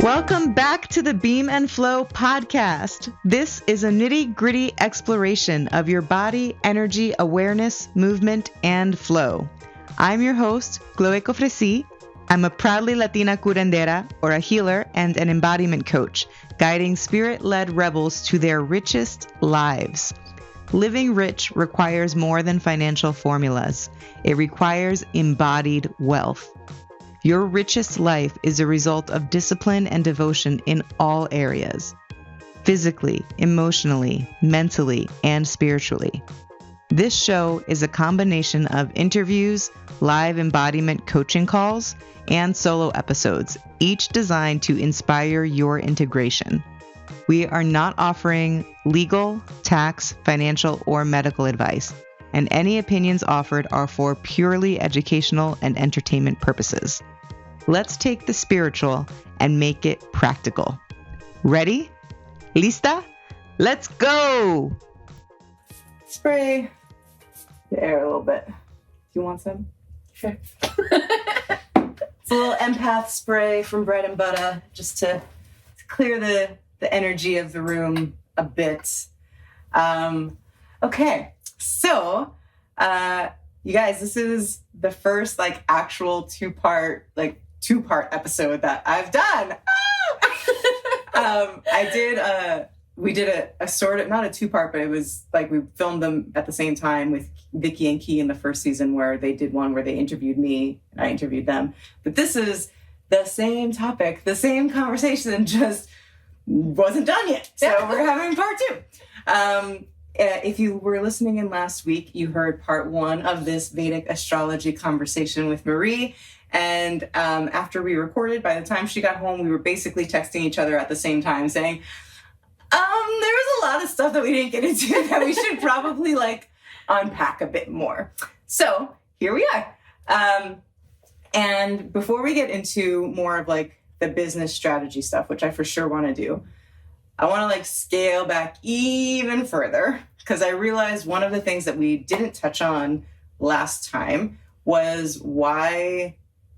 Welcome back to the BEAM&Flow podcast. This is a nitty-gritty exploration of your body, energy, awareness, movement, and flow. I'm your host, Chloé. I'm a proudly Latina curandera, or a healer and an embodiment coach, guiding spirit-led rebels to their richest lives. Living rich requires more than financial formulas. It requires embodied wealth. Your richest life is a result of discipline and devotion in all areas, physically, emotionally, mentally, and spiritually. This show is a combination of interviews, live embodiment coaching calls, and solo episodes, each designed to inspire your integration. We are not offering legal, tax, financial, or medical advice, and any opinions offered are for purely educational and entertainment purposes. Let's take the spiritual and make it practical. Ready? Lista? Let's go! Spray the air a little bit. Do you want some? Sure. It's a little empath spray from Bread and Butter just to clear the energy of the room a bit. Okay, so you guys, this is the first actual two-part episode that I've done. We did a sort of, not a two-part, but it was we filmed them at the same time with Vicky and Key in the first season, where they did one where they interviewed me and I interviewed them. But this is the same topic, the same conversation, just wasn't done yet. So we're having part two. If you were listening in last week, you heard part one of this Vedic astrology conversation with Marie. And after we recorded, by the time she got home, we were basically texting each other at the same time saying, there was a lot of stuff that we didn't get into that we should probably unpack a bit more. So here we are. And before we get into more of the business strategy stuff, which I for sure want to do, I want to scale back even further, because I realized one of the things that we didn't touch on last time was why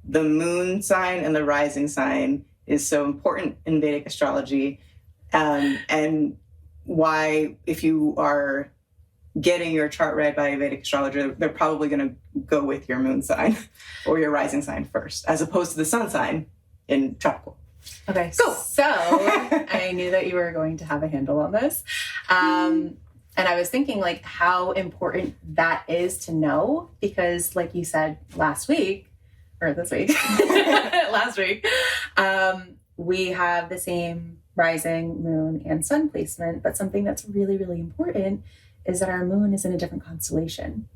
the moon sign and the rising sign is so important in Vedic astrology, and why, if you are getting your chart read by a Vedic astrologer, they're probably going to go with your moon sign or your rising sign first, as opposed to the sun sign in tropical. Okay, so I knew that you were going to have a handle on this. And I was thinking how important that is to know, because like you said last week, last week, we have the same rising, moon, and sun placement, but something that's really, really important is that our moon is in a different constellation.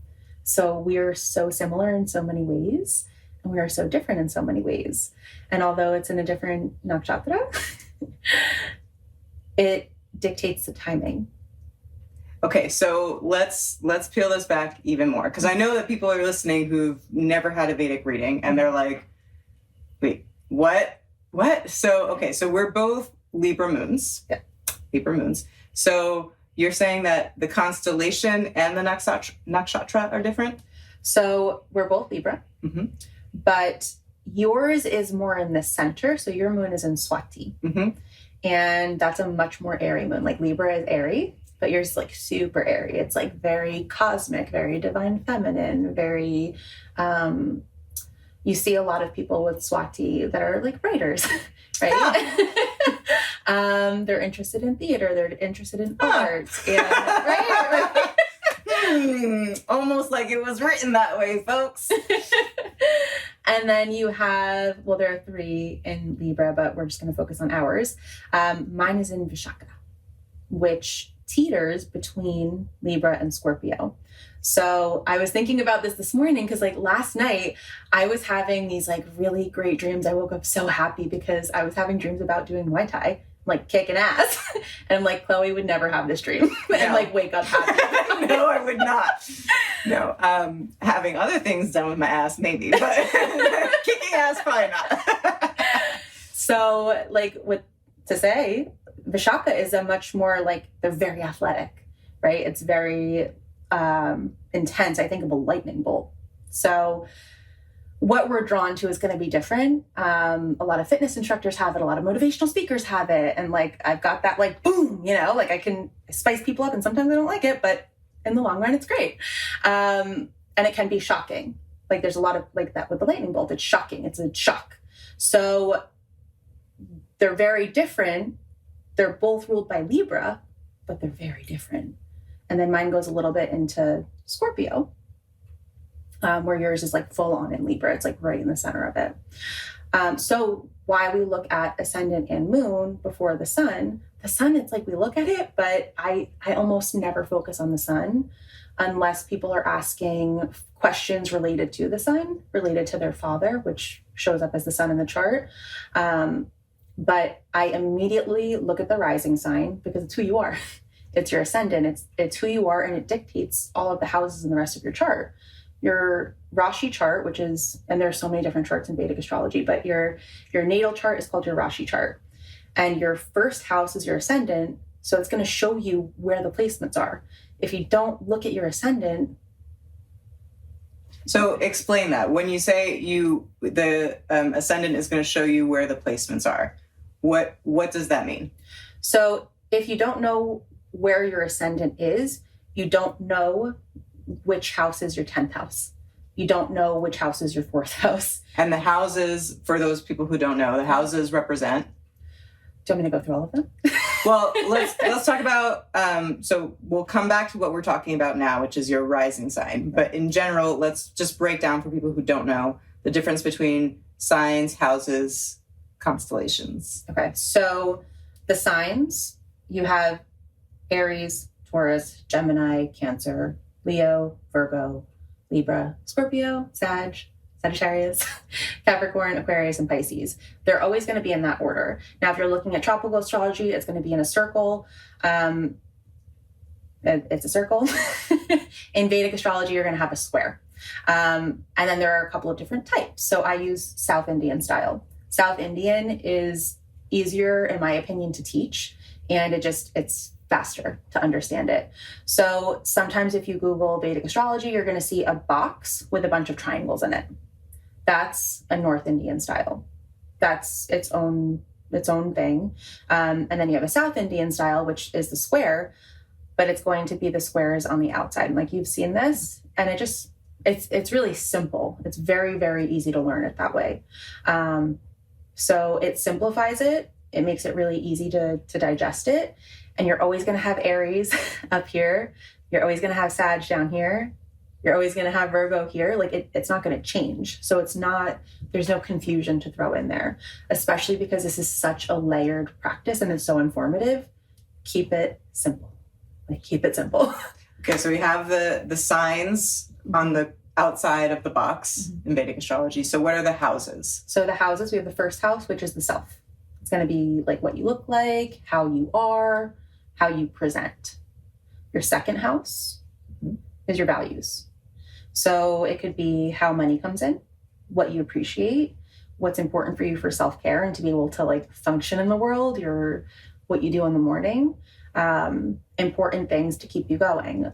So we are so similar in so many ways, and we are so different in so many ways. And although it's in a different nakshatra, it dictates the timing. Okay, so let's peel this back even more, because I know that people are listening who've never had a Vedic reading, and they're like, wait, what? So we're both Libra moons. Yeah. Libra moons. So you're saying that the constellation and the nakshatra are different? So we're both Libra, but yours is more in the center. So your moon is in Swati, and that's a much more airy moon. Libra is airy, but yours is super airy. It's very cosmic, very divine feminine, very, you see a lot of people with Swati that are writers, right? They're interested in theater, they're interested in art, and, right? Almost like it was written that way, folks. And then you have, there are three in Libra, but we're just going to focus on ours. Mine is in Vishaka, which teeters between Libra and Scorpio. So I was thinking about this morning, because last night I was having these really great dreams. I woke up so happy because I was having dreams about doing Muay Thai, kicking ass. And I'm Chloe would never have this dream and wake up happy. No, I would not. No, having other things done with my ass, maybe, but kicking ass, probably not. So what to say, Vishaka is a much more they're very athletic, right? It's very intense. I think of a lightning bolt. So what we're drawn to is going to be different. A lot of fitness instructors have it. A lot of motivational speakers have it. And like, I've got that like, boom, you know, like I can spice people up and sometimes I don't like it, but in the long run, it's great. And it can be shocking. Like there's a lot of like that with the lightning bolt. It's shocking. It's a shock. So they're very different. They're both ruled by Libra, but they're very different. And then mine goes a little bit into Scorpio, where yours is like full on in Libra. It's like right in the center of it. So why we look at ascendant and moon before the sun, it's like we look at it, but I almost never focus on the sun unless people are asking questions related to the sun, related to their father, which shows up as the sun in the chart. But I immediately look at the rising sign because it's who you are. It's your ascendant. It's who you are, and it dictates all of the houses in the rest of your chart. Your Rashi chart, which is, and there's so many different charts in Vedic astrology, but your natal chart is called your Rashi chart. And your first house is your ascendant. So it's going to show you where the placements are. If you don't look at your ascendant. So explain that. When you say the ascendant is going to show you where the placements are, what does that mean? So if you don't know where your ascendant is, you don't know which house is your 10th house. You don't know which house is your 4th house. And the houses, for those people who don't know, the houses represent? Do you want me to go through all of them? Well, let's talk about, so we'll come back to what we're talking about now, which is your rising sign. But in general, let's just break down for people who don't know the difference between signs, houses, constellations. Okay, so the signs, you have Aries, Taurus, Gemini, Cancer, Leo, Virgo, Libra, Scorpio, Sagittarius, Capricorn, Aquarius, and Pisces. They're always going to be in that order. Now, if you're looking at tropical astrology, it's going to be in a circle. It's a circle. In Vedic astrology, you're going to have a square. And then there are a couple of different types. So I use South Indian style. South Indian is easier, in my opinion, to teach. And it's faster to understand it. So sometimes if you Google Vedic astrology, you're going to see a box with a bunch of triangles in it. That's a North Indian style. That's its own thing. And then you have a South Indian style, which is the square, but it's going to be the squares on the outside. Like you've seen this, and it's really simple. It's very, very easy to learn it that way. So it simplifies it. It makes it really easy to digest it. And you're always going to have Aries up here. You're always going to have Sag down here. You're always going to have Virgo here. Like it's not going to change. So there's no confusion to throw in there, especially because this is such a layered practice and it's so informative. Keep it simple. Keep it simple. Okay. So we have the signs on the outside of the box in Vedic astrology. So what are the houses? So the houses, we have the first house, which is the self. It's going to be like what you look like, how you are, how you present. Your second house is your values. So it could be how money comes in, what you appreciate, what's important for you for self-care and to be able to like function in the world, what you do in the morning, important things to keep you going.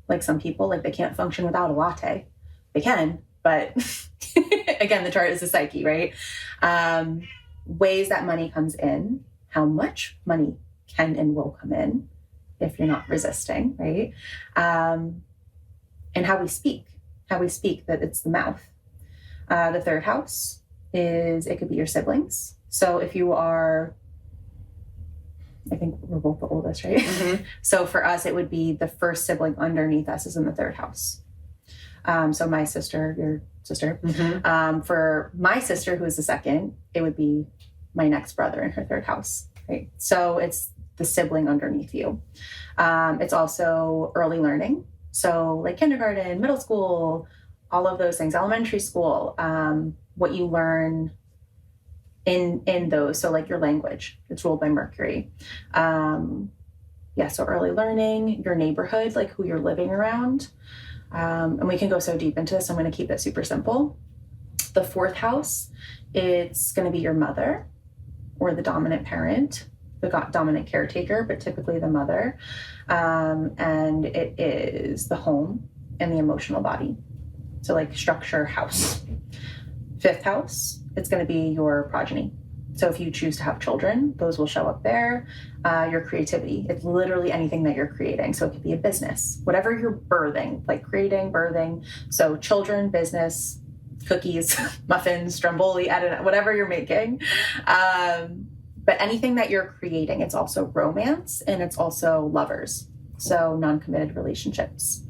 Like some people, like they can't function without a latte. They can, but again, the chart is the psyche, right? Ways that money comes in, how much money can and will come in if you're not resisting, right? And how we speak, that it's the mouth. The third house it could be your siblings. So if you are, I think we're both the oldest, right? Mm-hmm. So for us, it would be the first sibling underneath us is in the third house. So my sister, your sister, for my sister, who is the second, it would be my next brother in her third house, right? So it's the sibling underneath you. It's also early learning. So like kindergarten, middle school, all of those things, elementary school, what you learn in those. So like your language, it's ruled by Mercury. So early learning, your neighborhood, like who you're living around. And we can go so deep into this. I'm going to keep it super simple. The fourth house, it's going to be your mother or the dominant parent, the dominant caretaker, but typically the mother. And it is the home and the emotional body. So like structure, house. 5th house, it's going to be your progeny. So if you choose to have children, those will show up there. Your creativity, it's literally anything that you're creating. So it could be a business, whatever you're birthing, like creating, birthing. So children, business, cookies, muffins, stromboli, I don't know, whatever you're making. But anything that you're creating, it's also romance and it's also lovers. So non-committed relationships.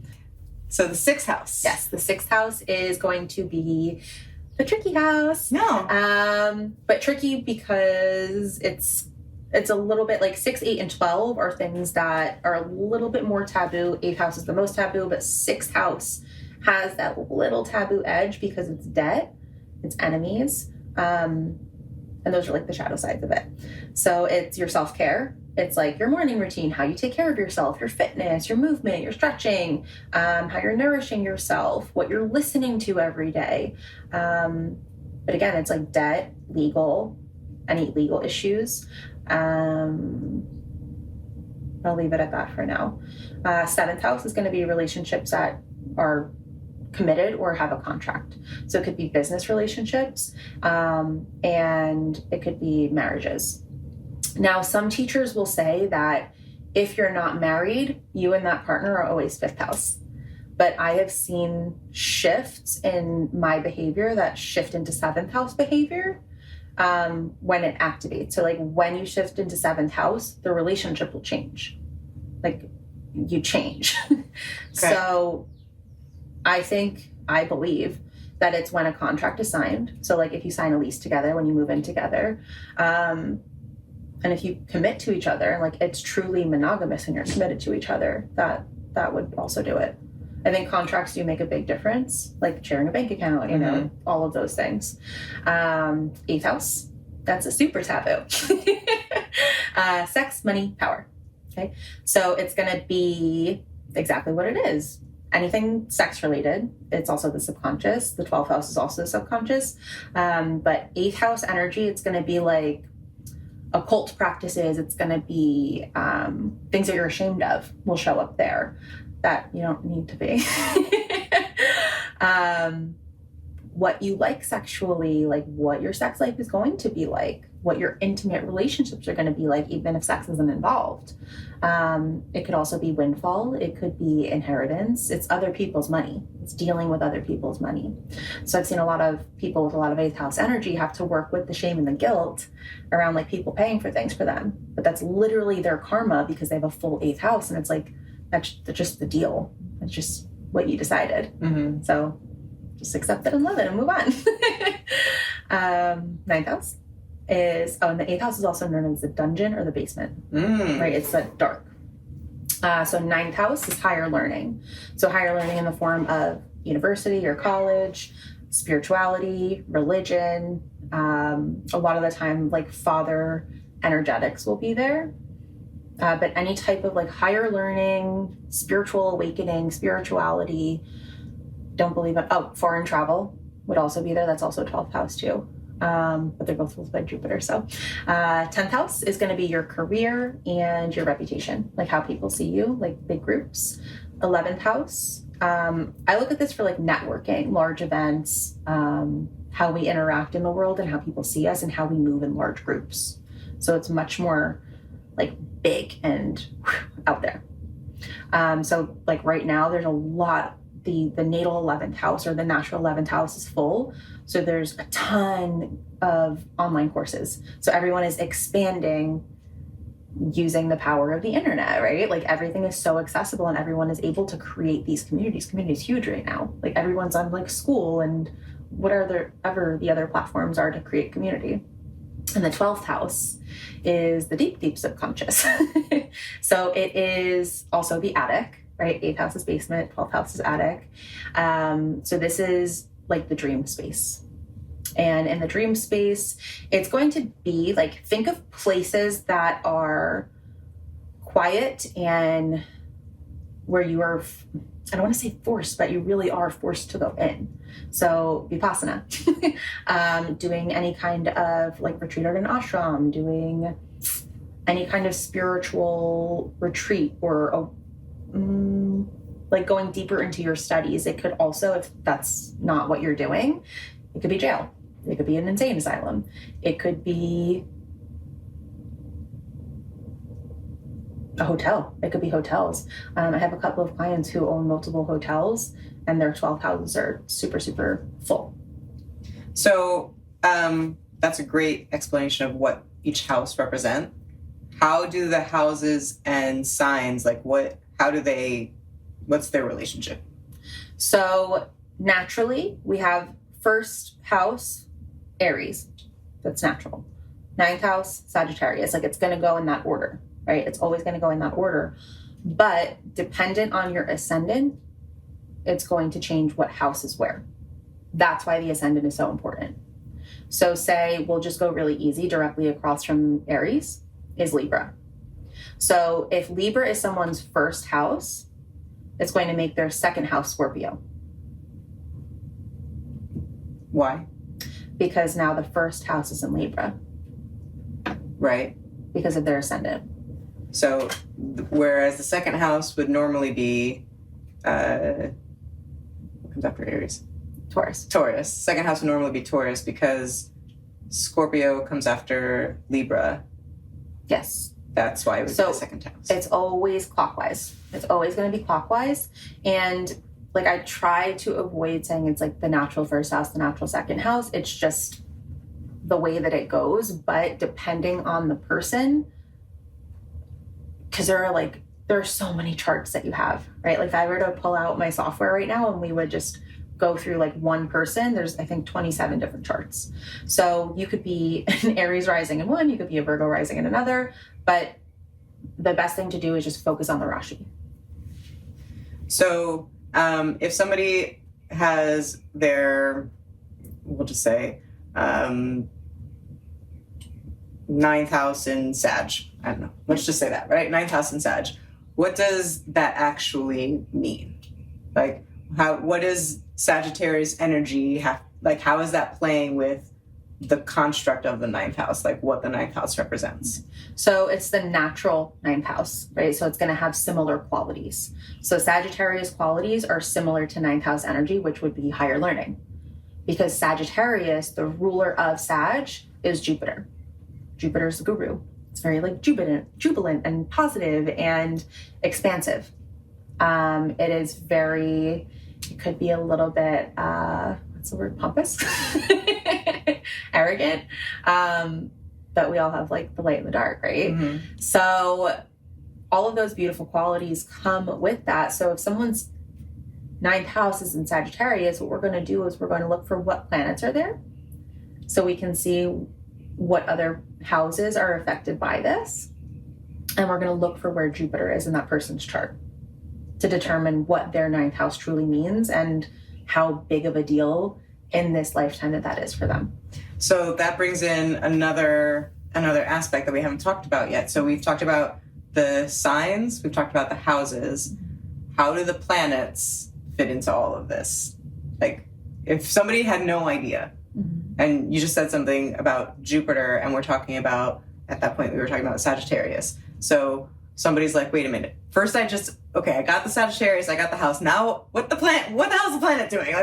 So the 6th house. Yes, the 6th house is going to be the tricky house. No. But tricky because it's a little bit like 6, 8, and 12 are things that are a little bit more taboo. 8th house is the most taboo, but 6th house has that little taboo edge because it's debt, it's enemies, and those are like the shadow sides of it. So it's your self-care. It's like your morning routine, how you take care of yourself, your fitness, your movement, your stretching, how you're nourishing yourself, what you're listening to every day. But again, it's like debt, legal, any legal issues. I'll leave it at that for now. 7th house is going to be relationships that are committed or have a contract. So it could be business relationships, and it could be marriages. Now, some teachers will say that if you're not married, you and that partner are always 5th house. But I have seen shifts in my behavior that shift into 7th house behavior when it activates. So like when you shift into 7th house, the relationship will change. Like you change. Okay. So I believe that it's when a contract is signed. So like if you sign a lease together, when you move in together, and if you commit to each other, like it's truly monogamous and you're committed to each other, that would also do it. I think contracts do make a big difference, like sharing a bank account, you know, all of those things. 8th house, that's a super taboo. Sex, money, power. Okay. So it's going to be exactly what it is. Anything sex related, it's also the subconscious. The 12th house is also the subconscious. But 8th house energy, it's going to be like occult practices. It's going to be things that you're ashamed of will show up there that you don't need to be. What you like sexually, like what your sex life is going to be like, what your intimate relationships are going to be like, even if sex isn't involved. It could also be windfall. It could be inheritance. It's other people's money. It's dealing with other people's money. So I've seen a lot of people with a lot of 8th house energy have to work with the shame and the guilt around like people paying for things for them. But that's literally their karma because they have a full 8th house. And it's like, that's just the deal. It's just what you decided. Mm-hmm. So just accept it and love it and move on. 9th house is, and the 8th house is also known as the dungeon or the basement, right? It's the dark. So 9th house is higher learning. So higher learning in the form of university or college, spirituality, religion. A lot of the time, like father energetics will be there. But any type of like higher learning, spiritual awakening, spirituality, don't believe it. Oh, foreign travel would also be there. That's also 12th house too. But they're both ruled by Jupiter. So 10th house is going to be your career and your reputation, like how people see you, like big groups. 11th house, I look at this for like networking, large events, how we interact in the world and how people see us and how we move in large groups. So it's much more like big and out there. So like right now there's a lot, the natal 11th house or the natural 11th house is full. So there's a ton of online courses. So everyone is expanding using the power of the internet, right? Like everything is so accessible and everyone is able to create these communities. Community is huge right now. Like everyone's on like school and whatever the other platforms are to create community. And the 12th house is the deep, deep subconscious. So it is also the attic, right? 8th house is basement, 12th house is attic. So this is like the dream space. And in the dream space, it's going to be like, think of places that are quiet and where you are, I don't want to say forced, but you really are forced to go in. So Vipassana, doing any kind of like retreat at an ashram, doing any kind of spiritual retreat or like going deeper into your studies. It could also, if that's not what you're doing, it could be jail. It could be an insane asylum. It could be a hotel. It could be hotels. I have a couple of clients who own multiple hotels, and their 12 houses are super, super full. So that's a great explanation of what each house represent. How do the houses and signs, what's their relationship? So naturally, we have first house, Aries. That's natural. Ninth house, Sagittarius. It's going to go in that order, right? It's always going to go in that order. But dependent on your ascendant, it's going to change what house is where. That's why the ascendant is so important. So say, we'll just go really easy, directly across from Aries is Libra. So if Libra is someone's first house, it's going to make their second house Scorpio. Why? Because now the first house is in Libra. Right. Because of their ascendant. So whereas the second house would normally be, what comes after Aries? Taurus. Second house would normally be Taurus because Scorpio comes after Libra. Yes. That's why it was the second house. It's always clockwise. It's always going to be clockwise. And I try to avoid saying it's the natural first house, the natural second house. It's just the way that it goes. But depending on the person, because there are so many charts that you have, right? If I were to pull out my software right now and we would just go through one person, there's I think 27 different charts. So you could be an Aries rising in one, you could be a Virgo rising in another, but the best thing to do is just focus on the Rashi. So if somebody has their, we'll just say, ninth house in Sag, I don't know, let's just say that, right? Ninth house in Sag. What does that actually mean? What does Sagittarius energy have, how is that playing with the construct of the ninth house, what the ninth house represents? So it's the natural ninth house, right? So it's going to have similar qualities. So Sagittarius qualities are similar to ninth house energy, which would be higher learning. Because Sagittarius, the ruler of Sag, is Jupiter. Jupiter's the guru. It's very jubilant and positive and expansive. It is very, it could be a little bit, what's the word, pompous? Arrogant. But we all have the light and the dark, right? Mm-hmm. So all of those beautiful qualities come with that. So if someone's ninth house is in Sagittarius, what we're going to do is we're going to look for what planets are there. So we can see what other houses are affected by this. And we're going to look for where Jupiter is in that person's chart to determine what their ninth house truly means and how big of a deal in this lifetime that is for them. So that brings in another aspect that we haven't talked about yet. So we've talked about the signs, we've talked about the houses. How do the planets fit into all of this? If somebody had no idea, mm-hmm. and you just said something about Jupiter, and we're talking about, at that point we were talking about Sagittarius. So somebody's wait a minute. First I got the Sagittarius, I got the house. Now what the hell is the planet doing?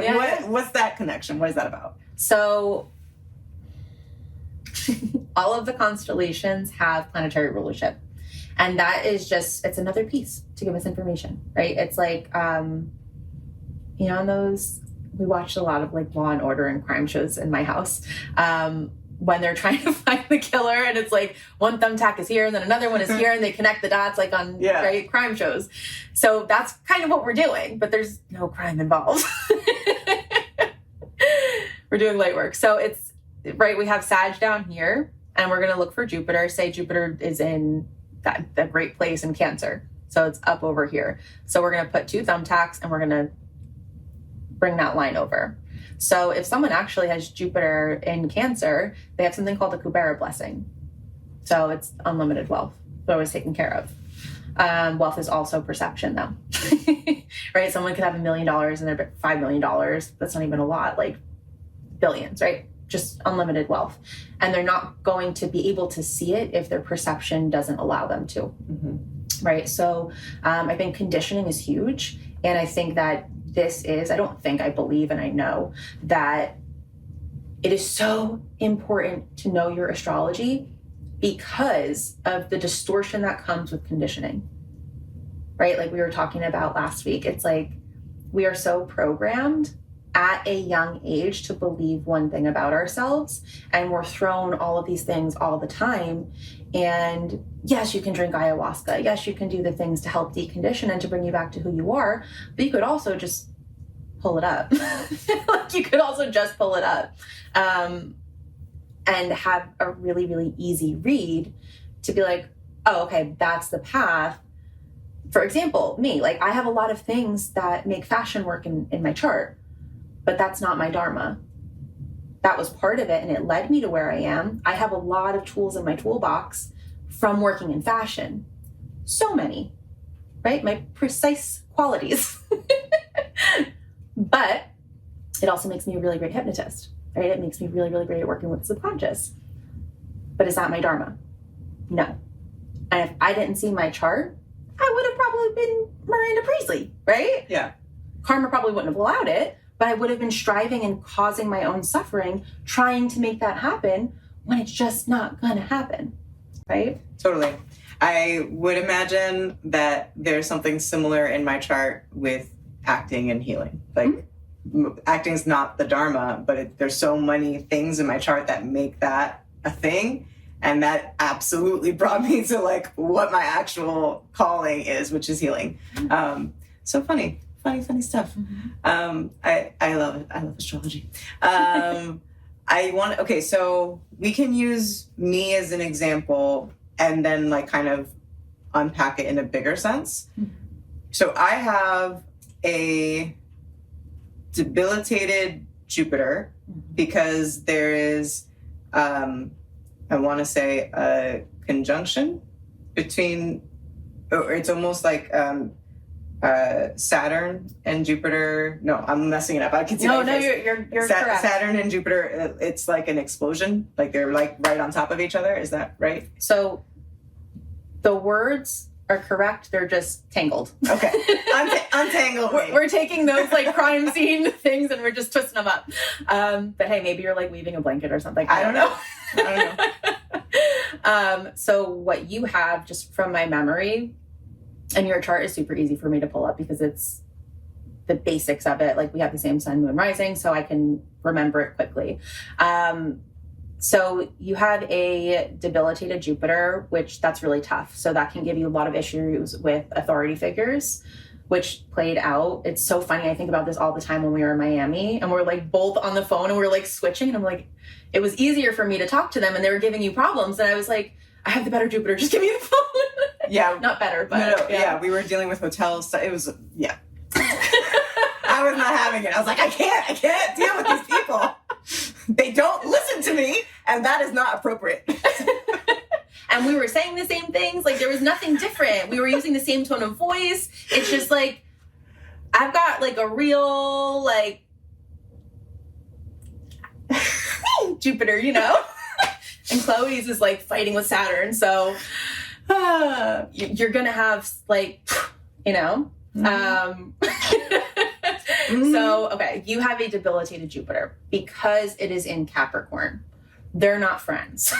What's that connection? What is that about? So all of the constellations have planetary rulership. And that is it's another piece to give us information, right? It's on those, we watched a lot of Law and Order and crime shows in my house. When they're trying to find the killer and it's one thumbtack is here and then another one is here and they connect the dots on right, crime shows. So that's kind of what we're doing, but there's no crime involved. We're doing light work. So it's, right, we have Sag down here and we're going to look for Jupiter. Say Jupiter is in that great place in Cancer. So it's up over here. So we're going to put two thumbtacks and we're going to bring that line over. So if someone actually has Jupiter in Cancer, they have something called the Kubera blessing. So it's unlimited wealth. They're always taken care of. Wealth is also perception, though. Right? Someone could have $1 million and they're $5 million. That's not even a lot, billions, right? Just unlimited wealth. And they're not going to be able to see it if their perception doesn't allow them to. Mm-hmm. Right? So I think conditioning is huge. And I think that I believe and I know that it is so important to know your astrology because of the distortion that comes with conditioning, right? Like we were talking about last week. It's like we are so programmed at a young age to believe one thing about ourselves, and we're thrown all of these things all the time. And yes, you can drink ayahuasca. Yes, you can do the things to help decondition and to bring you back to who you are, but you could also just pull it up. Like you could also just pull it up and have a really, really easy read to be like, oh, okay, that's the path. For example, me, like I have a lot of things that make fashion work in my chart, but that's not my dharma. That was part of it, and it led me to where I am. I have a lot of tools in my toolbox from working in fashion. So many, right? My precise qualities. But it also makes me a really great hypnotist, right? It makes me really, really great at working with the subconscious. But is that my dharma? No. And if I didn't see my chart, I would have probably been Miranda Priestley, right? Yeah. Karma probably wouldn't have allowed it, but I would have been striving and causing my own suffering, trying to make that happen when it's just not going to happen, right? Totally. I would imagine that there's something similar in my chart with acting and healing. Like acting's not the dharma, but there's so many things in my chart that make that a thing. And that absolutely brought me to like what my actual calling is, which is healing. So funny stuff. I love it. I love astrology. So we can use me as an example and then like kind of unpack it in a bigger sense. So I have a debilitated Jupiter because there is, I want to say a conjunction between, or it's almost like Saturn and Jupiter. No, I'm messing it up. I can see. No, you're correct. Saturn and Jupiter, it's like an explosion. Like they're like right on top of each other. Is that right? So the words are correct. They're just tangled. Okay. Untangled. We're taking those like crime scene things and we're just twisting them up. But hey, maybe you're like weaving a blanket or something. I don't know. So what you have just from my memory, and your chart is super easy for me to pull up because it's the basics of it. Like we have the same sun, moon, rising, so I can remember it quickly. So you have a debilitated Jupiter, which that's really tough. So that can give you a lot of issues with authority figures, which played out. It's so funny. I think about this all the time when we were in Miami and we're like both on the phone and we're like switching. And I'm like, it was easier for me to talk to them and they were giving you problems. And I was like, I have the better Jupiter. Just give me the phone. Yeah. Not better, but no, yeah. We were dealing with hotels. It was, yeah. I was not having it. I was like, I can't deal with these people. They don't listen to me, and that is not appropriate. And we were saying the same things. Like, there was nothing different. We were using the same tone of voice. It's just like, I've got like a real, like, Jupiter, you know? And Chloe's is like fighting with Saturn. So you're going to have like, you know? So, okay, you have a debilitated Jupiter because it is in Capricorn. They're not friends.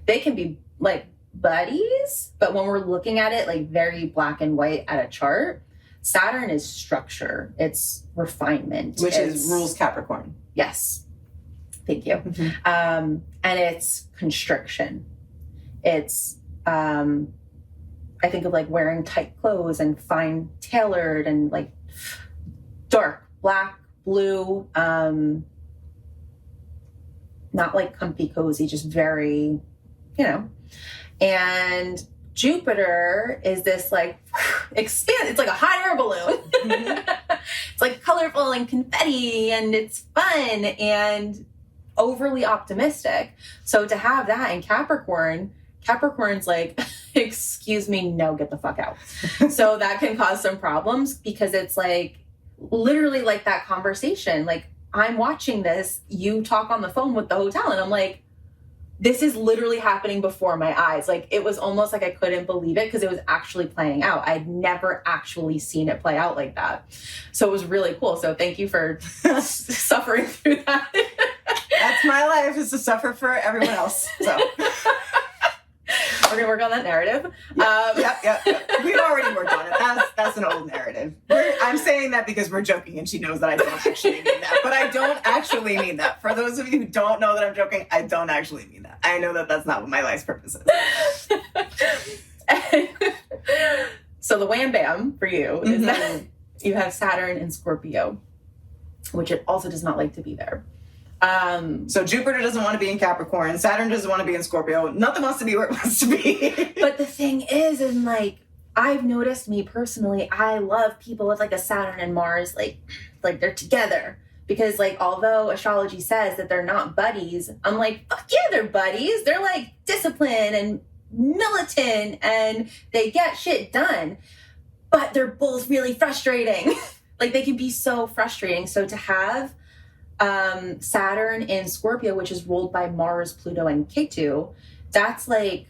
They can be like buddies, but when we're looking at it like very black and white at a chart, Saturn is structure. It's refinement. Which is rules Capricorn. Yes. Thank you. And it's constriction. It's, I think of like wearing tight clothes and fine tailored and like dark, black, blue, not like comfy, cozy, just very, you know. And Jupiter is this like expand. It's like a hot air balloon. It's like colorful and confetti and it's fun and overly optimistic. So to have that in Capricorn's like, excuse me, no, get the fuck out. So that can cause some problems because it's like literally like that conversation. Like I'm watching this, you talk on the phone with the hotel and I'm like, this is literally happening before my eyes. Like it was almost like I couldn't believe it because it was actually playing out. I'd never actually seen it play out like that. So it was really cool. So thank you for suffering through that. That's is to suffer for everyone else. So we're gonna work on that narrative. Yep. We've already worked on it. That's an old narrative. I'm saying that because we're joking, and she knows that I don't actually mean that. But I don't actually mean that. For those of you who don't know that I'm joking, I don't actually mean that. I know that that's not what my life's purpose is. So the wham bam for you is that you have Saturn in Scorpio, which it also does not like to be there. So Jupiter doesn't want to be in Capricorn. Saturn doesn't want to be in Scorpio. Nothing wants to be where it wants to be. But the thing is like, I've noticed, me personally, I love people with like a Saturn and Mars, like they're together. Because like, although astrology says that they're not buddies, I'm like, fuck yeah, they're buddies. They're like disciplined and militant and they get shit done. But they're both really frustrating. Like, they can be so frustrating. So to have Saturn in Scorpio, which is ruled by Mars, Pluto, and Ketu, that's like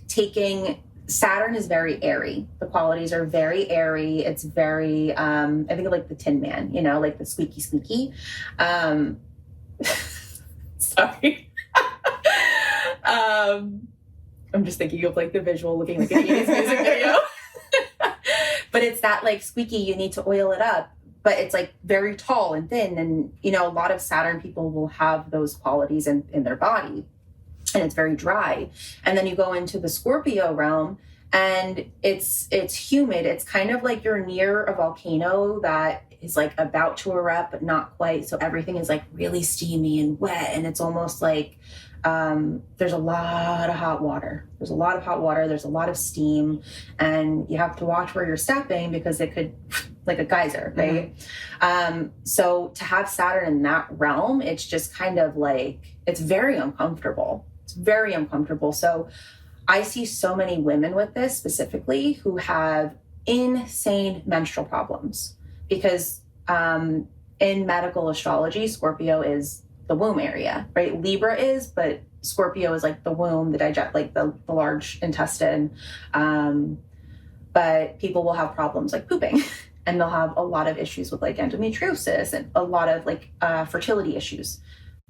taking... Saturn is very airy. The qualities are very airy. It's very, I think of like the Tin Man, you know, like the squeaky. Sorry. I'm just thinking of like the visual looking like an 80s music video. But it's that like squeaky, you need to oil it up. But it's like very tall and thin. And, you know, a lot of Saturn people will have those qualities in their body. And it's very dry. And then you go into the Scorpio realm and it's humid. It's kind of like you're near a volcano that is like about to erupt, but not quite. So everything is like really steamy and wet. And it's almost like there's a lot of hot water. There's a lot of steam, and you have to watch where you're stepping because it could, like a geyser, right? So to have Saturn in that realm, it's just kind of like, it's very uncomfortable. It's very uncomfortable. So I see so many women with this specifically who have insane menstrual problems because in medical astrology, Scorpio is the womb area, right? Libra is, but Scorpio is like the womb, the digest, like the large intestine. But people will have problems like pooping, and they'll have a lot of issues with like endometriosis and a lot of like fertility issues,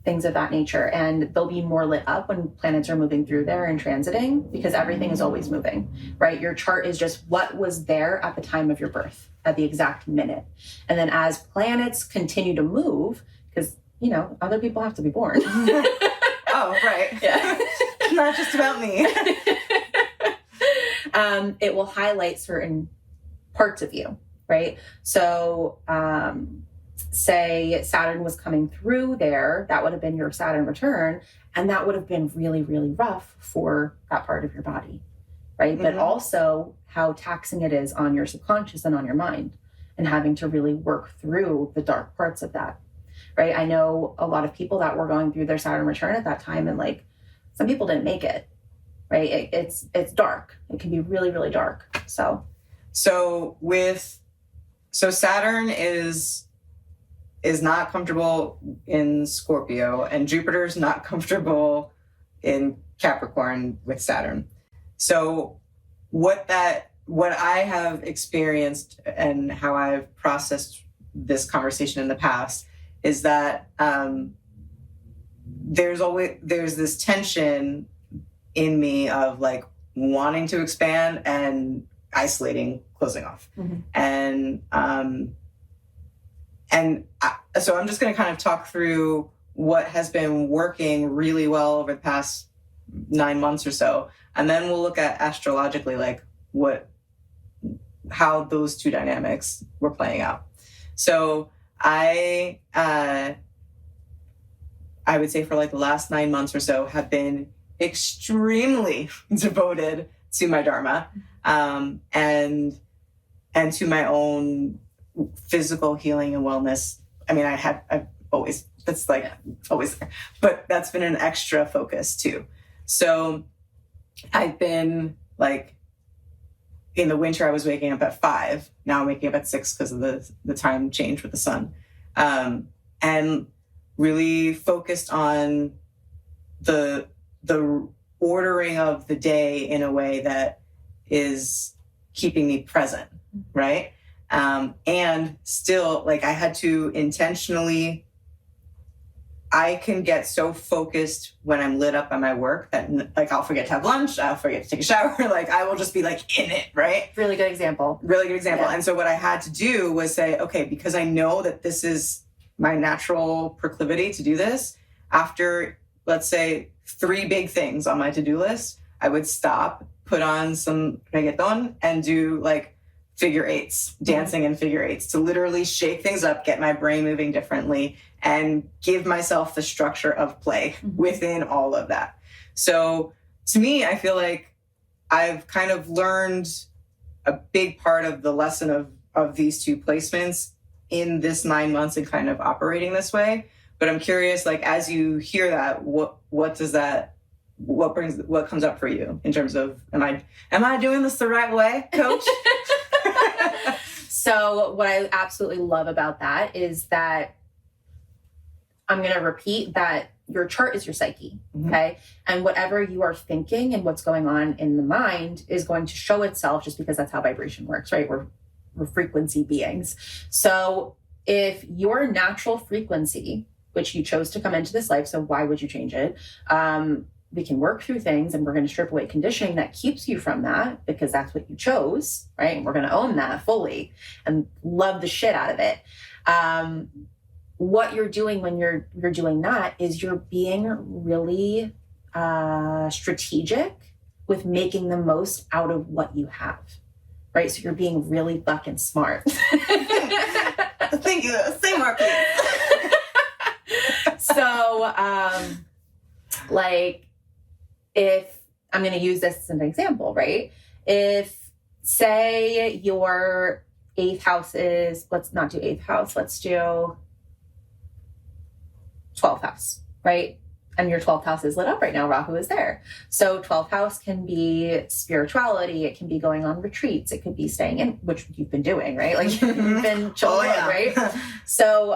things of that nature. And they'll be more lit up when planets are moving through there and transiting, because everything is always moving, right? Your chart is just what was there at the time of your birth, at the exact minute. And then as planets continue to move, because, you know, other people have to be born. Oh, right. Yeah. Not just about me. It will highlight certain parts of you, right? So, say Saturn was coming through there, that would have been your Saturn return, and that would have been really, really rough for that part of your body, right? Mm-hmm. But also how taxing it is on your subconscious and on your mind, and having to really work through the dark parts of that, right? I know a lot of people that were going through their Saturn return at that time, and like some people didn't make it, right? It's dark. It can be really, really dark. So Saturn is not comfortable in Scorpio, and Jupiter's not comfortable in Capricorn with Saturn. So what I have experienced and how I've processed this conversation in the past is that there's this tension in me of like wanting to expand and isolating, closing off. Mm-hmm. So I'm just going to kind of talk through what has been working really well over the past 9 months or so. And then we'll look at astrologically, like how those two dynamics were playing out. So I would say for like the last 9 months or so have been extremely devoted to my Dharma, and to my own physical healing and wellness. I mean, I've always, that's like always there, but that's been an extra focus too. So I've been like, in the winter, I was waking up at 5. Now I'm waking up at 6 because of the time change with the sun. And really focused on the ordering of the day in a way that is keeping me present, right? And still, like, I had to intentionally I can get so focused when I'm lit up by my work that like I'll forget to have lunch, I'll forget to take a shower, like I will just be like in it, right? Really good example. Really good example. Yeah. And so what I had to do was say, okay, because I know that this is my natural proclivity to do this, after, let's say, 3 big things on my to-do list, I would stop, put on some reggaeton, and do like figure eights, dancing in figure eights, to literally shake things up, get my brain moving differently, and give myself the structure of play within all of that. So to me, I feel like I've kind of learned a big part of the lesson of these 2 placements in this 9 months and kind of operating this way. But I'm curious, like, as you hear that, what comes up for you in terms of, am I doing this the right way, coach? So what I absolutely love about that is that I'm going to repeat that your chart is your psyche, okay? And whatever you are thinking and what's going on in the mind is going to show itself, just because that's how vibration works, right? We're frequency beings. So if your natural frequency, which you chose to come into this life, so why would you change it? We can work through things, and we're going to strip away conditioning that keeps you from that, because that's what you chose, right? And we're going to own that fully and love the shit out of it. What you're doing when you're doing that is you're being really strategic with making the most out of what you have, right? So you're being really fucking smart. Thank you. Say more, please. So, like, if I'm going to use this as an example, right? If, say, your 8th house is, let's not do 8th house, let's do 12th house, right? And your 12th house is lit up right now. Rahu is there. So 12th house can be spirituality. It can be going on retreats. It could be staying in, which you've been doing, right? Like you've been chilling, right? So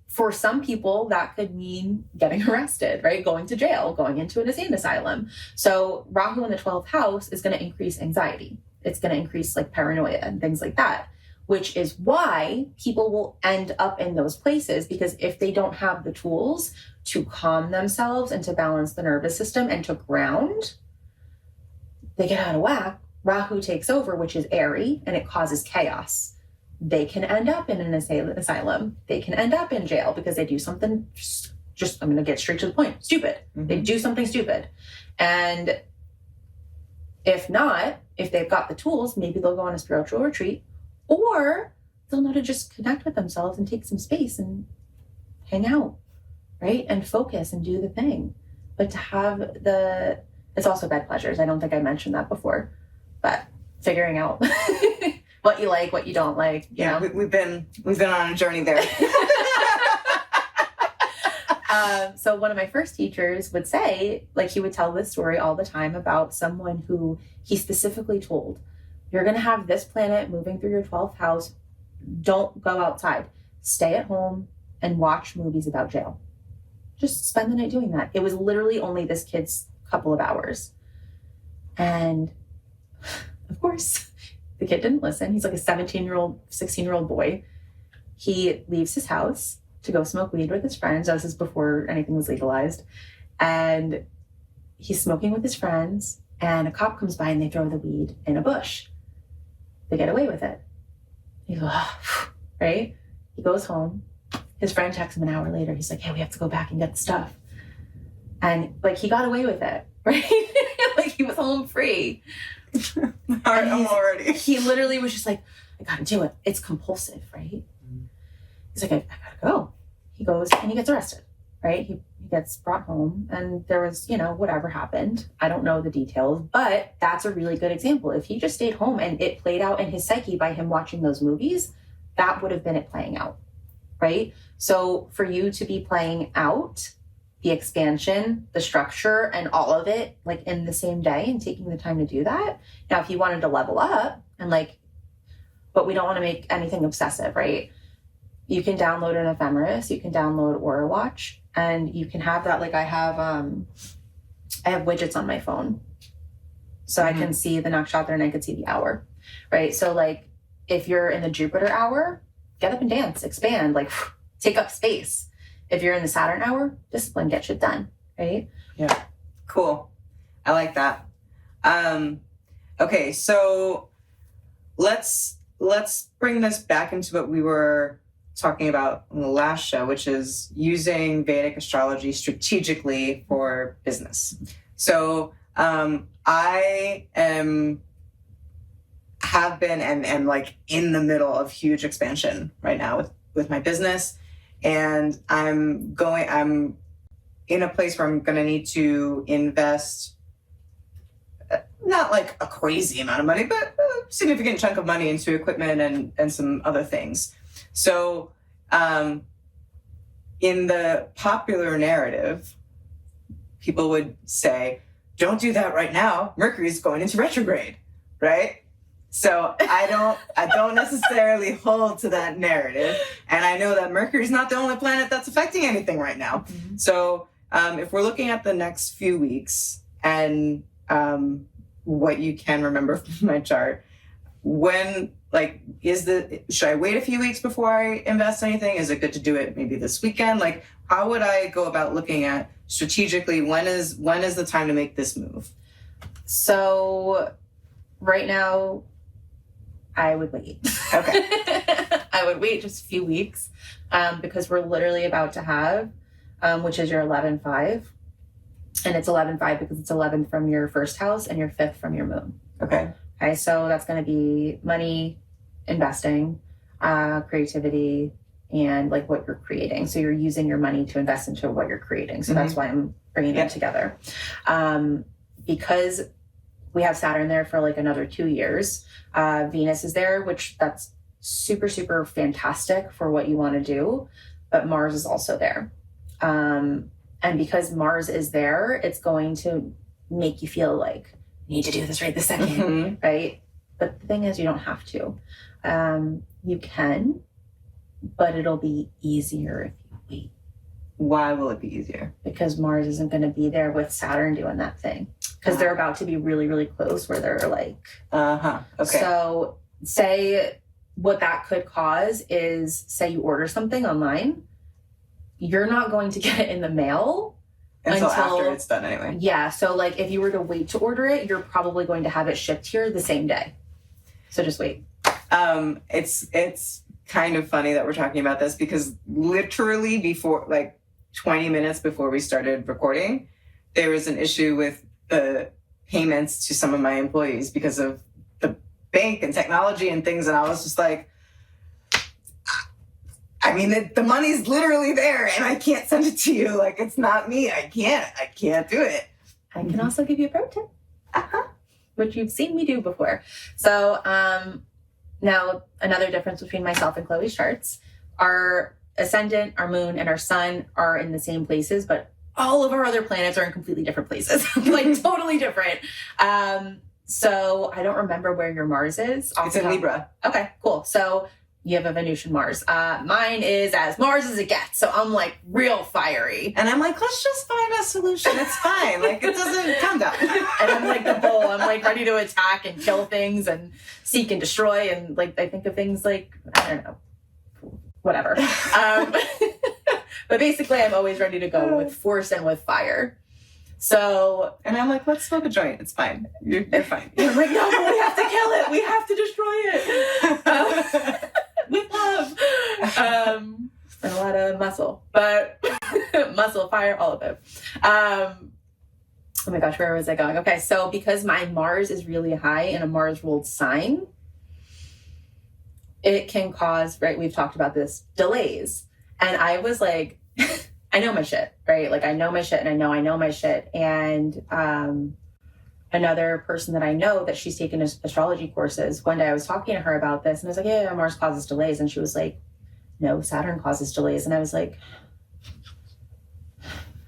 for some people, that could mean getting arrested, right? Going to jail, going into an insane asylum. So Rahu in the 12th house is going to increase anxiety. It's going to increase like paranoia and things like that, which is why people will end up in those places, because if they don't have the tools to calm themselves and to balance the nervous system and to ground, they get out of whack. Rahu takes over, which is airy, and it causes chaos. They can end up in an asylum. They can end up in jail because they do something, just I'm going to get straight to the point, stupid. They do something stupid. And if not, if they've got the tools, maybe they'll go on a spiritual retreat, or they'll know to just connect with themselves and take some space and hang out, right? And focus and do the thing. But to have it's also bed pleasures. I don't think I mentioned that before, but figuring out what you like, what you don't like. You know? We've been on a journey there. So one of my first teachers would say, like, he would tell this story all the time about someone who he specifically told, you're going to have this planet moving through your 12th house. Don't go outside. Stay at home and watch movies about jail. Just spend the night doing that. It was literally only this kid's couple of hours. And of course, the kid didn't listen. He's like a 16-year-old boy. He leaves his house to go smoke weed with his friends. This is before anything was legalized. And he's smoking with his friends, and a cop comes by and they throw the weed in a bush. They get away with it. He's like, oh, right? He goes home. His friend texts him an hour later. He's like, hey, we have to go back and get the stuff. And like, he got away with it, right? Like, he was home free. I'm already. He literally was just like, I gotta do it. It's compulsive, right? He's like, I gotta go. He goes and he gets arrested, right? He gets brought home, and there was, whatever happened. I don't know the details, but that's a really good example. If he just stayed home and it played out in his psyche by him watching those movies, that would have been it playing out, right? So for you to be playing out the expansion, the structure, and all of it like in the same day and taking the time to do that. Now, if you wanted to level up and but we don't want to make anything obsessive, right? You can download an ephemeris, you can download Aura Watch, and you can have that. Like I have widgets on my phone, so I can see the nakshatra and I can see the hour, right? So like if you're in the Jupiter hour, get up and dance, expand, like take up space. If you're in the Saturn hour, discipline, get shit done, right? Yeah. Cool. I like that. Okay, so let's bring this back into what we were talking about in the last show, which is using Vedic astrology strategically for business. So I have been and am like in the middle of huge expansion right now with my business, and I'm in a place where I'm going to need to invest not like a crazy amount of money, but a significant chunk of money into equipment and some other things. So in the popular narrative, people would say, don't do that right now. Mercury's going into retrograde, right? So I don't necessarily hold to that narrative. And I know that Mercury's not the only planet that's affecting anything right now. Mm-hmm. So if we're looking at the next few weeks and what you can remember from my chart, should I wait a few weeks before I invest anything? Is it good to do it maybe this weekend? Like, how would I go about looking at strategically when is the time to make this move? So right now, I would wait. Okay. I would wait just a few weeks because we're literally about to have, which is your 11-5. And it's 11-5 because it's 11 from your first house and your 5th from your moon. Okay. Okay, so that's going to be money, investing, creativity, and like what you're creating. So you're using your money to invest into what you're creating. So that's why I'm bringing them together. Because we have Saturn there for like another 2 years. Venus is there, which that's super, super fantastic for what you want to do. But Mars is also there. And because Mars is there, it's going to make you feel like you need to do this right this second, right? But the thing is, you don't have to. You can, but it'll be easier if you wait. Why will it be easier? Because Mars isn't going to be there with Saturn doing that thing. Because they're about to be really, really close where they're like... Okay. So say what that could cause is, say you order something online, you're not going to get it in the mail until after it's done anyway. Yeah. So like if you were to wait to order it, you're probably going to have it shipped here the same day. So just wait. It's kind of funny that we're talking about this because literally before, like 20 minutes before we started recording, there was an issue with the payments to some of my employees because of the bank and technology and things. And I was just like, I mean, the money's literally there and I can't send it to you. Like, it's not me. I can't do it. I can also give you a pro tip, which you've seen me do before. So now another difference between myself and Chloe's charts, our ascendant, our moon, and our sun are in the same places, but all of our other planets are in completely different places, like totally different. So I don't remember where your Mars is. It's in Libra. Okay, cool. So you have a Venusian Mars. Mine is as Mars as it gets. So I'm like real fiery. And I'm like, let's just find a solution. It's fine. Like it doesn't come down. And I'm like the bull. I'm like ready to attack and kill things and seek and destroy. And like, I think of things like, I don't know, whatever. But basically I'm always ready to go with force and with fire. So, and I'm like, let's smoke a joint. It's fine. You're fine. I'm like, no, we have to kill it. We have to destroy it. With love. And a lot of muscle, but muscle, fire, all of it. Oh my gosh, where was I going? Okay, so because my Mars is really high in a Mars ruled sign, it can cause, right, we've talked about this, delays. And I was like, I know my shit, right? Like I know my shit and I know my shit. And another person that I know that she's taken astrology courses, one day I was talking to her about this and I was like, yeah, Mars causes delays. And she was like, no, Saturn causes delays. And I was like,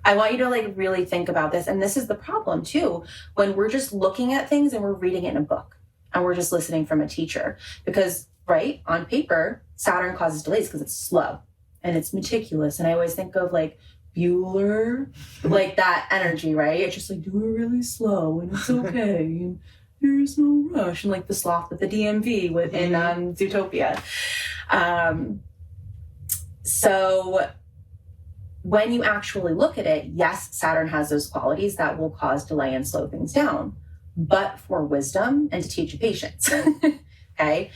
I want you to like really think about this. And this is the problem too, when we're just looking at things and we're reading it in a book and we're just listening from a teacher because, right, on paper, Saturn causes delays because it's slow and it's meticulous. And I always think of like Bueller, like that energy, right? It's just like, do it really slow and it's okay. And there's no rush. And like the sloth with the DMV within Zootopia. So when you actually look at it, yes, Saturn has those qualities that will cause delay and slow things down, but for wisdom and to teach you patience. Okay.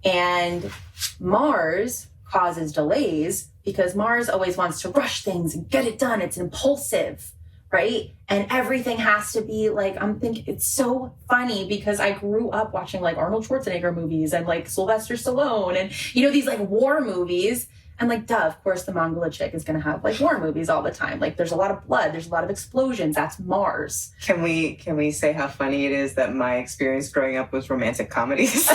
And Mars causes delays because Mars always wants to rush things and get it done. It's impulsive, right? And everything has to be like, I'm thinking, it's so funny because I grew up watching like Arnold Schwarzenegger movies and like Sylvester Stallone and, you know, these like war movies. And like, duh, of course, the Mongolia chick is going to have like war movies all the time. Like there's a lot of blood, there's a lot of explosions. That's Mars. Can we say how funny it is that my experience growing up was romantic comedies?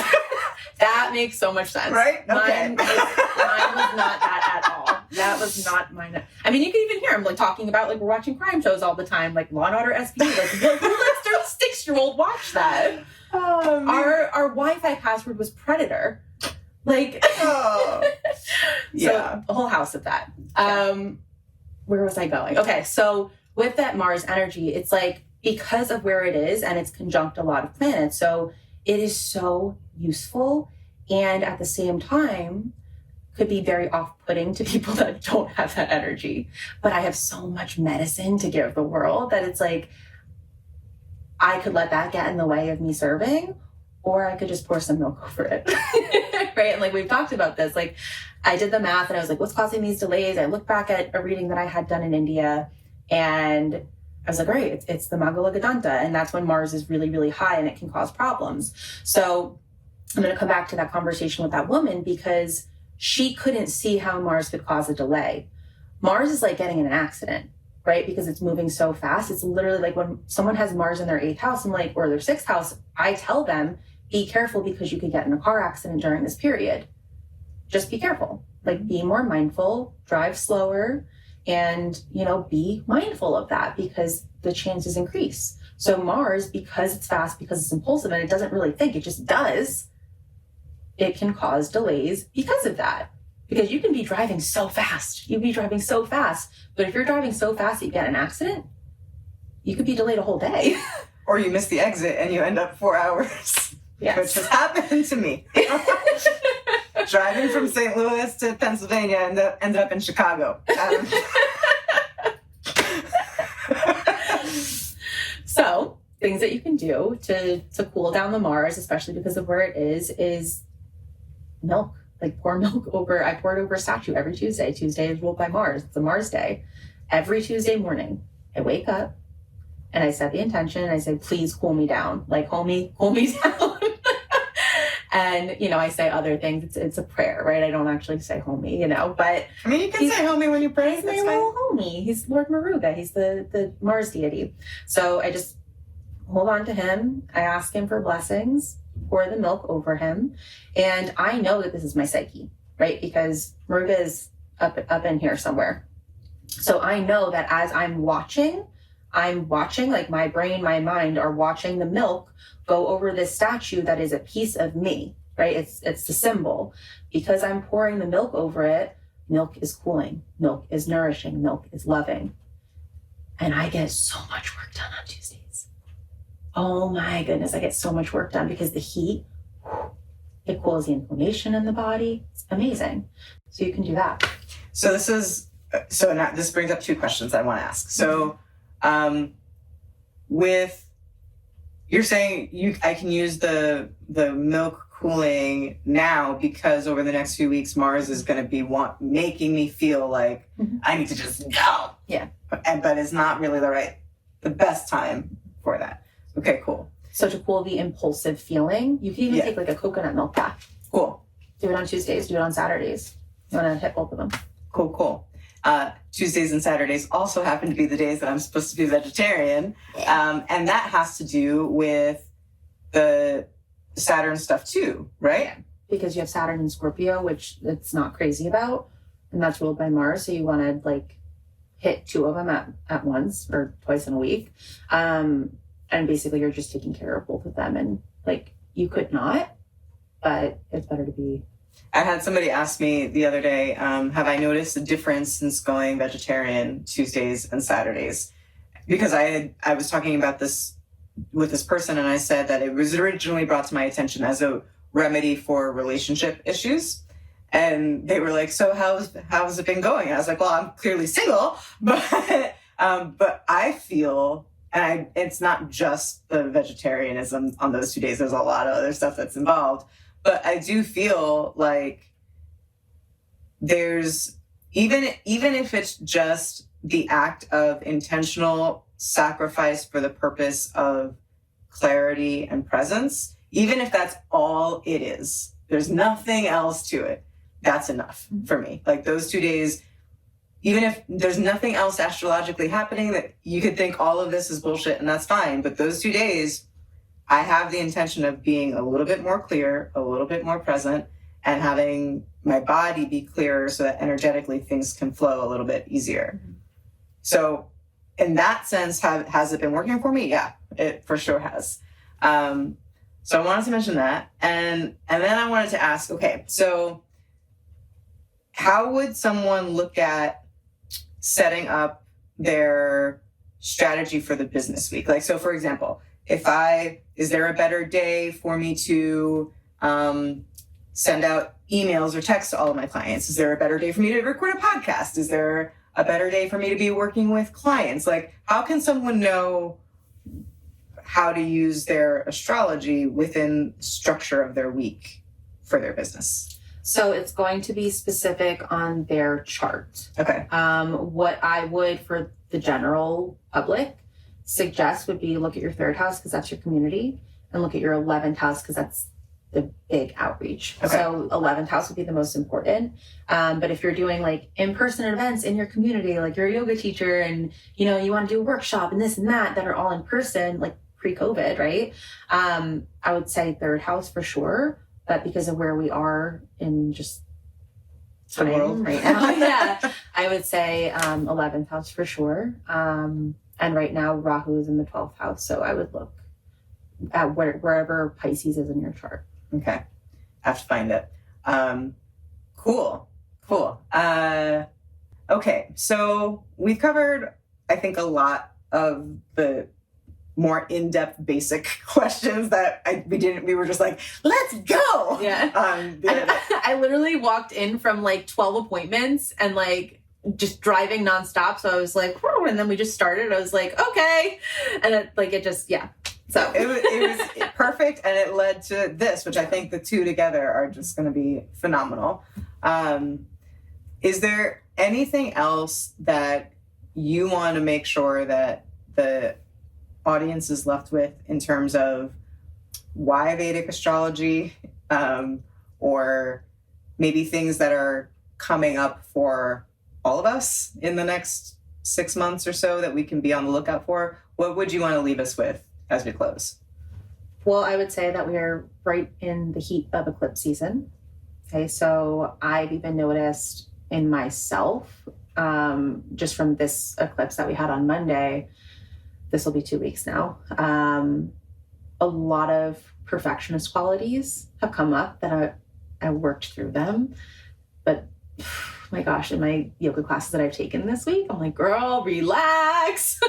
That makes so much sense. Right? Okay. Mine was not that at all. That was not mine. I mean, you can even hear him like talking about like we're watching crime shows all the time, like Law and Order SPD. Like who lets their 6-year-old watch that? Our Wi-Fi password was Predator. Like, yeah, so a whole house of that. Where was I going? Okay, so with that Mars energy, it's like because of where it is and it's conjunct a lot of planets, so it is so useful and at the same time could be very off-putting to people that don't have that energy. But I have so much medicine to give the world that it's like I could let that get in the way of me serving, or I could just pour some milk over it. Right? And like we've talked about this, like I did the math and I was like, what's causing these delays? I looked back at a reading that I had done in India and I was like, great, it's the Magala Gadanta. And that's when Mars is really, really high and it can cause problems. So I'm going to come back to that conversation with that woman because she couldn't see how Mars could cause a delay. Mars is like getting in an accident, right? Because it's moving so fast. It's literally like when someone has Mars in their 8th house, I'm like, or their 6th house, I tell them, be careful because you could get in a car accident during this period. Just be careful. Like be more mindful, drive slower, and, you know, be mindful of that because the chances increase. So Mars, because it's fast, because it's impulsive, and it doesn't really think, it just does, it can cause delays because of that. Because you can be driving so fast. You'd be driving so fast. But if you're driving so fast that you get in an accident, you could be delayed a whole day. Or you miss the exit and you end up 4 hours. Yes. Which has happened to me. Driving from St. Louis to Pennsylvania and ended up in Chicago. So things that you can do to cool down the Mars, especially because of where it is milk. Like pour milk over, I pour it over a statue every Tuesday. Tuesday is ruled by Mars. It's a Mars day. Every Tuesday morning, I wake up and I set the intention and I say, please cool me down. Like, cool me down. And, you know, I say other things. It's a prayer, right? I don't actually say homie, you know, but. I mean, you can say homie when you pray. He's my little homie. He's Lord Maruga. He's the Mars deity. So I just hold on to him. I ask him for blessings, pour the milk over him. And I know that this is my psyche, right? Because Maruga is up in here somewhere. So I know that as I'm watching, like my brain, my mind are watching the milk go over this statue that is a piece of me, right? It's the symbol. Because I'm pouring the milk over it, milk is cooling, milk is nourishing, milk is loving. And I get so much work done on Tuesdays. Oh my goodness, I get so much work done because the heat, it cools the inflammation in the body. It's amazing. So you can do that. So this brings up 2 questions I want to ask. So with, you're saying I can use the milk cooling now because over the next few weeks, Mars is going to be making me feel like I need to just go. Yeah. But it's not really the best time for that. Okay, cool. So to cool the impulsive feeling, you can even take like a coconut milk bath. Cool. Do it on Tuesdays, do it on Saturdays. You want to hit both of them. Cool. Tuesdays and Saturdays also happen to be the days that I'm supposed to be vegetarian. And that has to do with the Saturn stuff too, right? Yeah. Because you have Saturn in Scorpio, which it's not crazy about. And that's ruled by Mars. So you want to like hit 2 of them at once or twice in a week. And basically you're just taking care of both of them. And like you could not, but it's better to be. I had somebody ask me the other day, have I noticed a difference since going vegetarian Tuesdays and Saturdays? Because I was talking about this with this person and I said that it was originally brought to my attention as a remedy for relationship issues. And they were like, so how's it been going? And I was like, well, I'm clearly single, but I feel, and it's not just the vegetarianism on those 2 days. There's a lot of other stuff that's involved, but I do feel like there's, even if it's just the act of intentional sacrifice for the purpose of clarity and presence, even if that's all it is, there's nothing else to it, that's enough for me. Like those 2 days, even if there's nothing else astrologically happening, that you could think all of this is bullshit and that's fine. But those 2 days, I have the intention of being a little bit more clear, a little bit more present, and having my body be clearer so that energetically things can flow a little bit easier. So in that sense, has it been working for me? Yeah, it for sure has. So I wanted to mention that. And then I wanted to ask, okay, so how would someone look at setting up their strategy for the business week? Like, so for example, is there a better day for me to send out emails or texts to all of my clients? Is there a better day for me to record a podcast? Is there a better day for me to be working with clients? Like, how can someone know how to use their astrology within the structure of their week for their business? So it's going to be specific on their chart. Okay. What I would, for the general public, suggest would be look at your 3rd house because that's your community, and look at your 11th house because that's the big outreach. Okay. So 11th house would be the most important. But if you're doing like in-person events in your community, like you're a yoga teacher and you want to do a workshop and this and that are all in person, like pre-COVID, right? I would say 3rd house for sure. But because of where we are in just time right now, yeah, I would say 11th house for sure. And right now, Rahu is in the 12th house. So I would look at wherever Pisces is in your chart. Okay. I have to find it. Cool. Okay. So we've covered, I think, a lot of the more in-depth basic questions that we were just like, let's go. Yeah. I literally walked in from like 12 appointments and like just driving nonstop. So I was like, whoa, and then we just started. I was like, okay. And So it was perfect. And it led to this, which I think the two together are just going to be phenomenal. Is there anything else that you want to make sure that the audience is left with in terms of why Vedic astrology, or maybe things that are coming up for all of us in the next 6 months or so that we can be on the lookout for? What would you want to leave us with as we close? Well, I would say that we are right in the heat of eclipse season. Okay, so I've even noticed in myself, just from this eclipse that we had on Monday, this will be 2 weeks now, a lot of perfectionist qualities have come up that I worked through them. But my gosh, in my yoga classes that I've taken this week, I'm like, girl, relax.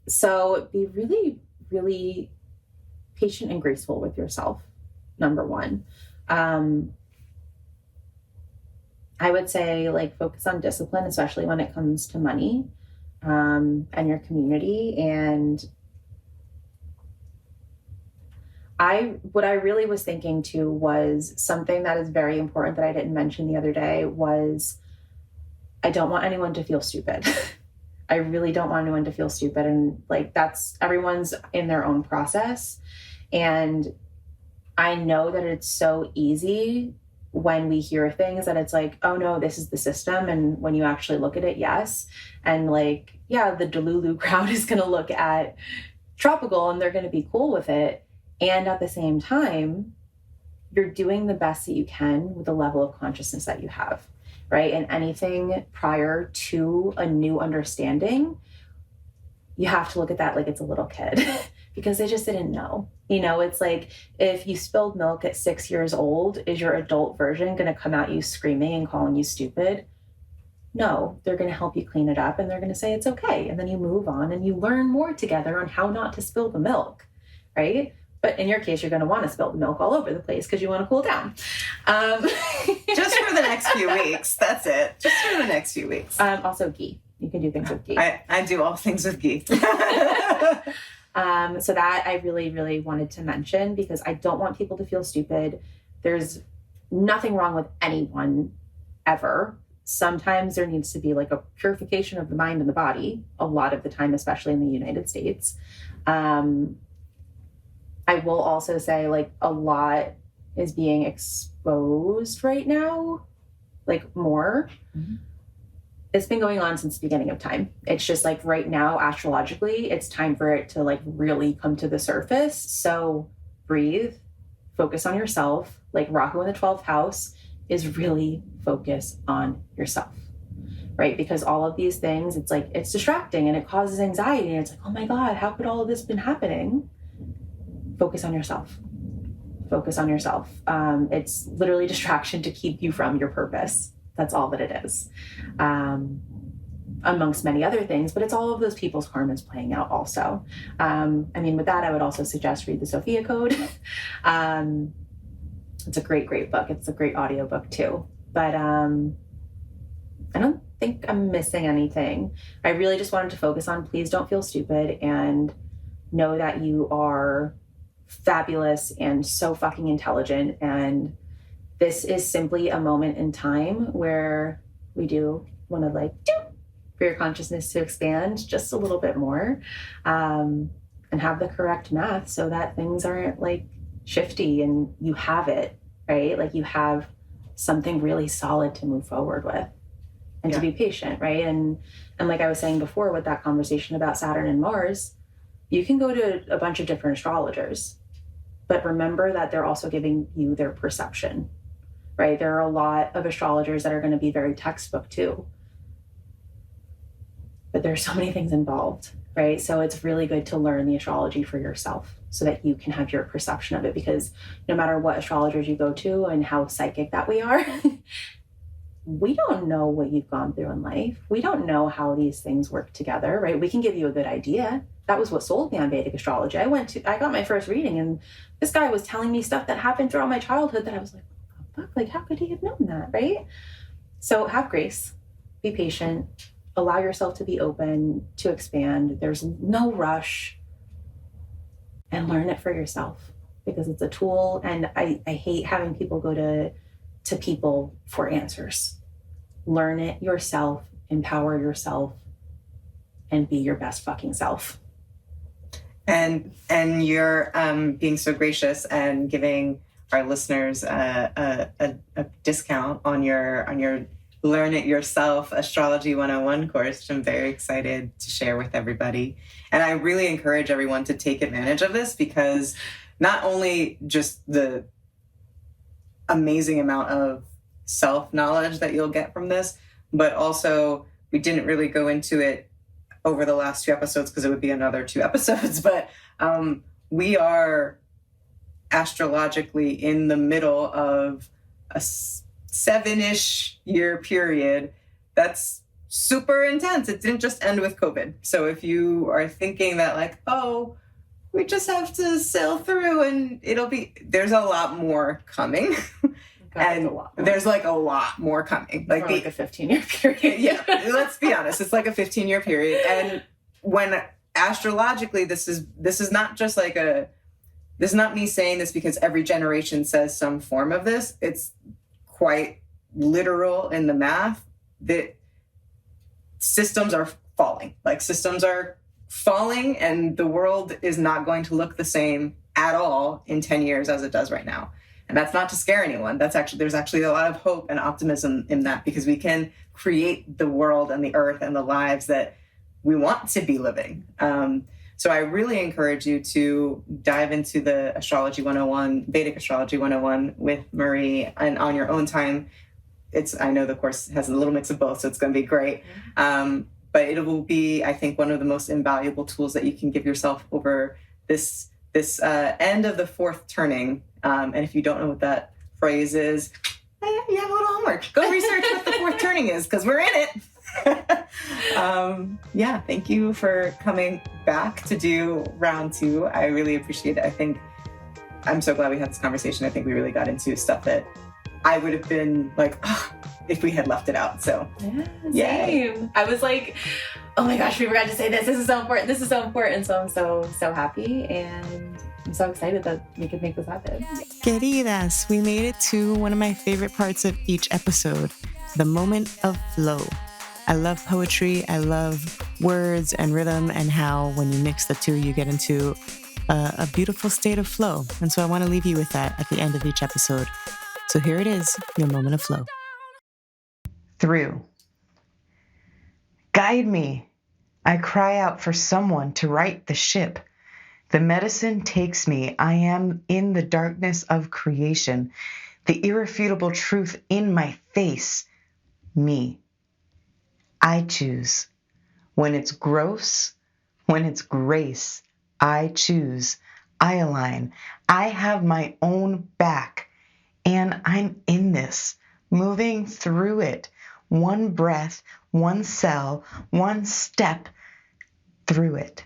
So be really, really patient and graceful with yourself, number one. I would say like focus on discipline, especially when it comes to money. And your community. And what I really was thinking too was something that is very important that I didn't mention the other day was I don't want anyone to feel stupid. I really don't want anyone to feel stupid. And like, everyone's in their own process. And I know that it's so easy when we hear things that it's like, oh no, this is the system. And when you actually look at it, yes. And like, yeah, the Delulu crowd is going to look at tropical and they're going to be cool with it. And at the same time, you're doing the best that you can with the level of consciousness that you have, right? And anything prior to a new understanding, you have to look at that like it's a little kid because they just didn't know. It's like if you spilled milk at 6 years old, is your adult version going to come at you screaming and calling you stupid? No, they're going to help you clean it up and they're going to say it's okay. And then you move on and you learn more together on how not to spill the milk, right? But in your case, you're going to want to spill the milk all over the place because you want to cool down. Just for the next few weeks. That's it. Just for the next few weeks. Also ghee. You can do things with ghee. I do all things with ghee. So that I really, really wanted to mention because I don't want people to feel stupid. There's nothing wrong with anyone ever. Sometimes there needs to be like a purification of the mind and the body, a lot of the time, especially in the United States. I will also say like a lot is being exposed right now, like more. Mm-hmm. It's been going on since the beginning of time. It's just like right now, astrologically, it's time for it to like really come to the surface. So breathe, focus on yourself. Like Rahu in the 12th house is really focus on yourself, right? Because all of these things, it's like, it's distracting and it causes anxiety. And it's like, oh my God, how could all of this been happening? Focus on yourself. Focus on yourself. It's literally distraction to keep you from your purpose. That's all that it is. Amongst many other things, but it's all of those people's karmas playing out also. With that, I would also suggest read the Sophia Code. It's a great, great book. It's a great audiobook too. But I don't think I'm missing anything. I really just wanted to focus on please don't feel stupid and know that you are fabulous and so fucking intelligent. And this is simply a moment in time where we do want to like for your consciousness to expand just a little bit more and have the correct math so that things aren't like shifty and you have it, right? Like you have something really solid to move forward with and to be patient, right? And like I was saying before with that conversation about Saturn and Mars, you can go to a bunch of different astrologers, but remember that they're also giving you their perception, right? There are a lot of astrologers that are going to be very textbook too, but there's so many things involved, right? So it's really good to learn the astrology for yourself so that you can have your perception of it, because no matter what astrologers you go to and how psychic that we are, we don't know what you've gone through in life. We don't know how these things work together, right? We can give you a good idea. That was what sold me on Vedic astrology. I got my first reading and this guy was telling me stuff that happened throughout my childhood that I was like, what the fuck? Like, how could he have known that, right? So have grace, be patient, allow yourself to be open, to expand. There's no rush, and learn it for yourself because it's a tool. And I hate having people go to people for answers. Learn it yourself, empower yourself, and be your best fucking self. And you're being so gracious and giving our listeners a discount on your Learn It Yourself Astrology 101 course, which I'm very excited to share with everybody. And I really encourage everyone to take advantage of this because not only just the amazing amount of self-knowledge that you'll get from this, but also we didn't really go into it over the last 2 episodes because it would be another 2 episodes, but we are astrologically in the middle of a 7-ish year period that's super intense. It didn't just end with COVID. So if you are thinking that like, oh, we just have to sail through and there's a lot more coming. And there's like a lot more coming. Like a 15-year period. Yeah, let's be honest. It's like a 15-year period. And when astrologically, this is not just like this is not me saying this because every generation says some form of this. It's quite literal in the math that systems are falling. Like systems are falling and the world is not going to look the same at all in 10 years as it does right now. And that's not to scare anyone. There's actually a lot of hope and optimism in that because we can create the world and the earth and the lives that we want to be living. So I really encourage you to dive into the Astrology 101, Vedic Astrology 101 with Marie and on your own time. I know the course has a little mix of both, so it's going to be great. But it will be, I think, one of the most invaluable tools that you can give yourself over this end of the 4th turning. And if you don't know what that phrase is, you have a little homework. Go research what the 4th turning is because we're in it. Thank you for coming back to do round 2. I really appreciate it. I think I'm so glad we had this conversation. I think we really got into stuff that I would have been like, oh, if we had left it out. So yeah, same. I was like, oh my gosh, we forgot to say this. This is so important. This is so important. So I'm so happy, and I'm so excited that we could make this happen. Queridas, we made it to one of my favorite parts of each episode, the moment of flow. I love poetry. I love words and rhythm, and how when you mix the two, you get into a beautiful state of flow. And so I want to leave you with that at the end of each episode. So here it is, your moment of flow. Through. Guide me. I cry out for someone to right the ship. The medicine takes me. I am in the darkness of creation. The irrefutable truth in my face. Me. I choose. When it's gross, when it's grace, I choose. I align. I have my own back. And I'm in this, moving through it. One breath, one cell, one step through it.